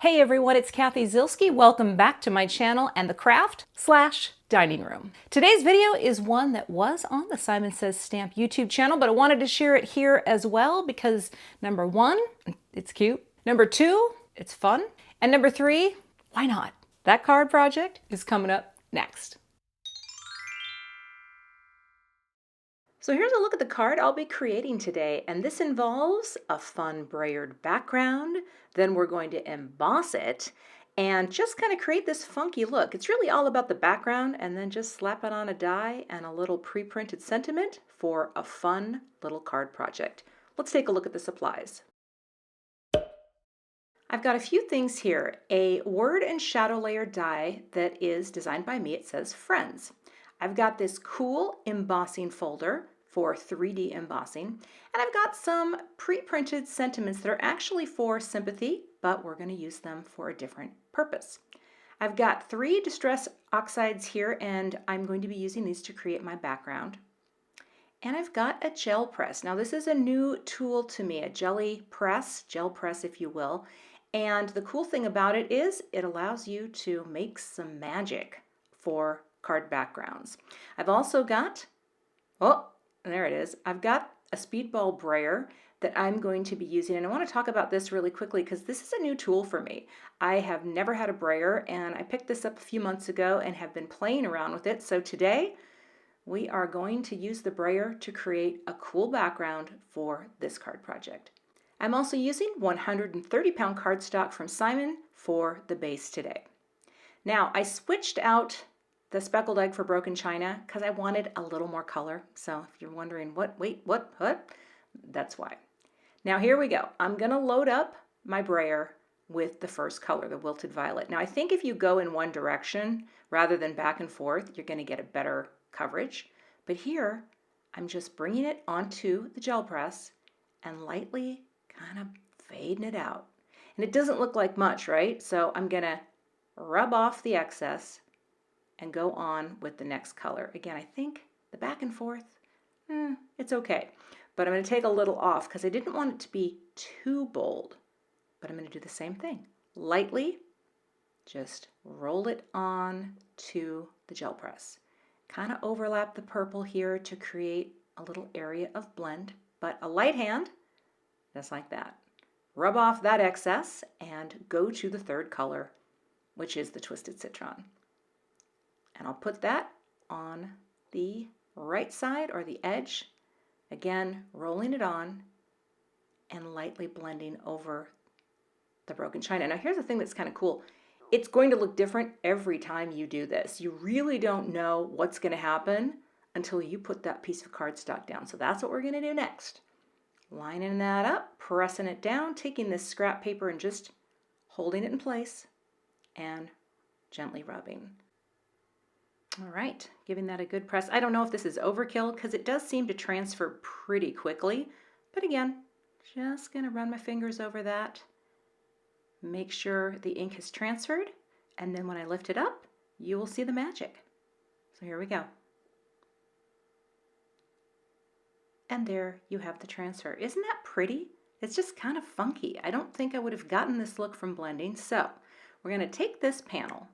Hey everyone, it's Cathy Zielske. Welcome back to my channel and the craft/dining room. Today's video is one that was on the Simon Says Stamp YouTube channel, but I wanted to share it here as well because number one, it's cute. Number two, it's fun. And number three, why not? That card project is coming up next. So here's a look at the card I'll be creating today, and this involves a fun brayered background. Then we're going to emboss it and just kind of create this funky look. It's really all about the background and then just slap it on a die and a little pre-printed sentiment for a fun little card project. Let's take a look at the supplies. I've got a few things here. A word and shadow layer die that is designed by me. It says Friends. I've got this cool embossing folder for 3D embossing, and I've got some pre-printed sentiments that are actually for Sympathy, but we're going to use them for a different purpose. I've got 3 distress oxides here, and I'm going to be using these to create my background. And I've got a gel press. Now this is a new tool to me, a gel press if you will, and the cool thing about it is it allows you to make some magic for card backgrounds. I've also got, oh, there it is. I've got a Speedball brayer that I'm going to be using, and I want to talk about this really quickly because this is a new tool for me. I have never had a brayer, and I picked this up a few months ago and have been playing around with it. So today we are going to use the brayer to create a cool background for this card project. I'm also using 130-pound cardstock from Simon for the base today. Now I switched out the speckled egg for broken china because I wanted a little more color. So if you're wondering what, that's why. Now here we go. I'm gonna load up my brayer with the first color, the wilted violet. Now I think if you go in one direction rather than back and forth, you're gonna get a better coverage. But here, I'm just bringing it onto the gel press and lightly kind of fading it out. And it doesn't look like much, right? So I'm gonna rub off the excess and go on with the next color. Again, I think the back and forth, it's okay. But I'm going to take a little off because I didn't want it to be too bold. But I'm going to do the same thing. Lightly, just roll it on to the gel press. Kind of overlap the purple here to create a little area of blend, but a light hand, just like that. Rub off that excess and go to the third color, which is the Twisted Citron. And I'll put that on the right side or the edge, again rolling it on and lightly blending over the broken china. Now here's the thing that's kind of cool. It's going to look different every time you do this. You really don't know what's going to happen until you put that piece of cardstock down. So that's what we're going to do next. Lining that up, pressing it down, taking this scrap paper and just holding it in place and gently rubbing. All right, giving that a good press. I don't know if this is overkill because it does seem to transfer pretty quickly, but again, just gonna run my fingers over that, make sure the ink has transferred, and then when I lift it up, you will see the magic. So here we go. And there you have the transfer. Isn't that pretty? It's just kind of funky. I don't think I would have gotten this look from blending, so we're gonna take this panel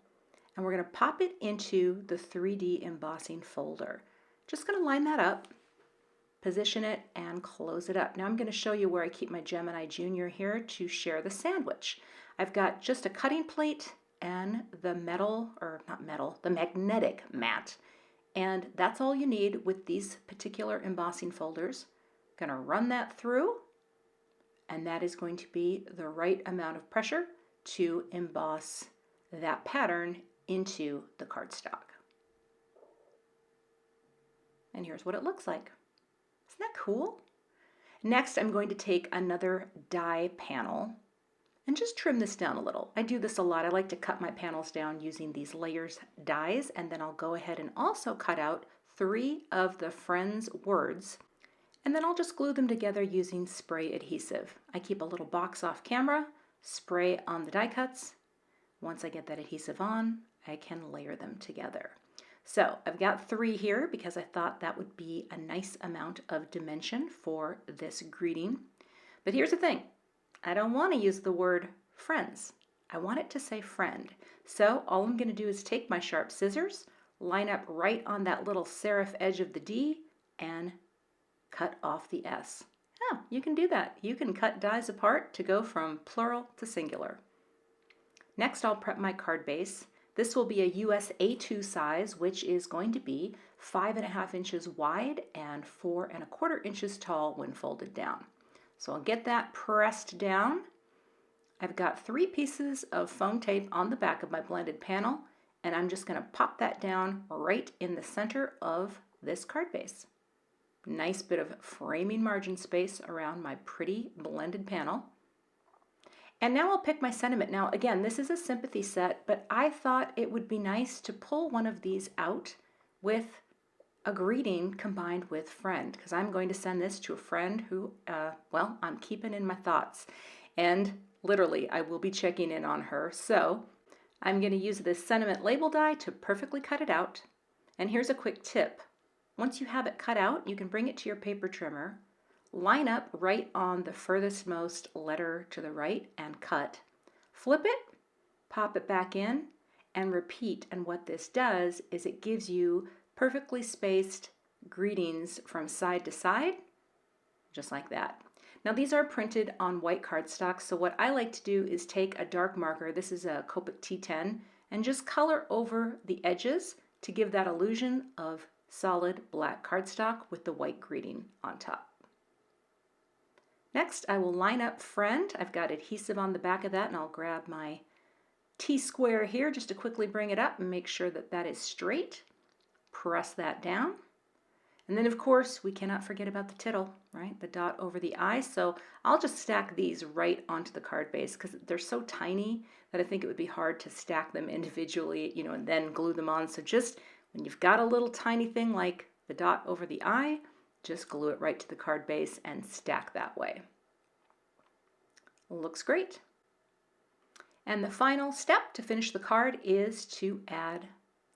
and we're going to pop it into the 3D embossing folder. Just going to line that up, position it, and close it up. Now I'm going to show you where I keep my Gemini Junior here to share the sandwich. I've got just a cutting plate and the the magnetic mat. And that's all you need with these particular embossing folders. I'm going to run that through, and that is going to be the right amount of pressure to emboss that pattern into the cardstock. And here's what it looks like. Isn't that cool? Next, I'm going to take another die panel and just trim this down a little. I do this a lot. I like to cut my panels down using these layers dies, and then I'll go ahead and also cut out 3 of the Friends words, and then I'll just glue them together using spray adhesive. I keep a little box off camera, spray on the die cuts. Once I get that adhesive on, I can layer them together. So I've got 3 here because I thought that would be a nice amount of dimension for this greeting. But here's the thing. I don't want to use the word friends. I want it to say friend. So all I'm going to do is take my sharp scissors, line up right on that little serif edge of the D, and cut off the S. Oh, you can do that. You can cut dies apart to go from plural to singular. Next, I'll prep my card base. This will be a US A2 size, which is going to be 5.5 inches wide and 4¼ inches tall when folded down. So I'll get that pressed down. I've got 3 pieces of foam tape on the back of my blended panel, and I'm just going to pop that down right in the center of this card base. Nice bit of framing margin space around my pretty blended panel. And now I'll pick my sentiment. Now again, this is a Sympathy set, but I thought it would be nice to pull one of these out with a greeting combined with friend, because I'm going to send this to a friend who, well, I'm keeping in my thoughts. And literally, I will be checking in on her. So I'm going to use this sentiment label die to perfectly cut it out. And here's a quick tip. Once you have it cut out, you can bring it to your paper trimmer, line up right on the furthest most letter to the right and cut. Flip it, pop it back in, and repeat. And what this does is it gives you perfectly spaced greetings from side to side, just like that. Now these are printed on white cardstock, so what I like to do is take a dark marker, this is a Copic T10, and just color over the edges to give that illusion of solid black cardstock with the white greeting on top. Next, I will line up friend. I've got adhesive on the back of that, and I'll grab my T-square here just to quickly bring it up and make sure that that is straight. Press that down. And then, of course, we cannot forget about the tittle, right? The dot over the I. So I'll just stack these right onto the card base because they're so tiny that I think it would be hard to stack them individually, you know, and then glue them on. So just when you've got a little tiny thing like the dot over the I, just glue it right to the card base and stack that way. Looks great. And the final step to finish the card is to add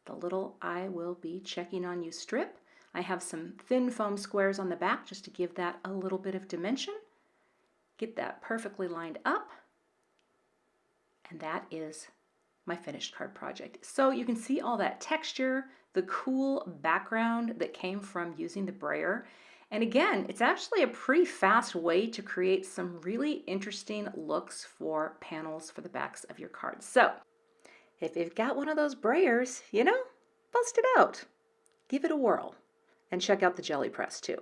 the little I will be checking on you strip. I have some thin foam squares on the back just to give that a little bit of dimension. Get that perfectly lined up. And that is my finished card project. So you can see all that texture, the cool background that came from using the brayer. And again, it's actually a pretty fast way to create some really interesting looks for panels for the backs of your cards. So if you've got one of those brayers, you know, bust it out. Give it a whirl. And check out the jelly press too.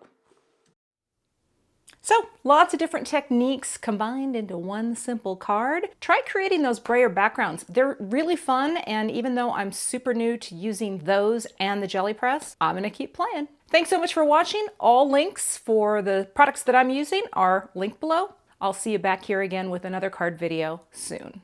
So lots of different techniques combined into one simple card. Try creating those brayer backgrounds. They're really fun, and even though I'm super new to using those and the jelly press, I'm gonna keep playing. Thanks so much for watching. All links for the products that I'm using are linked below. I'll see you back here again with another card video soon.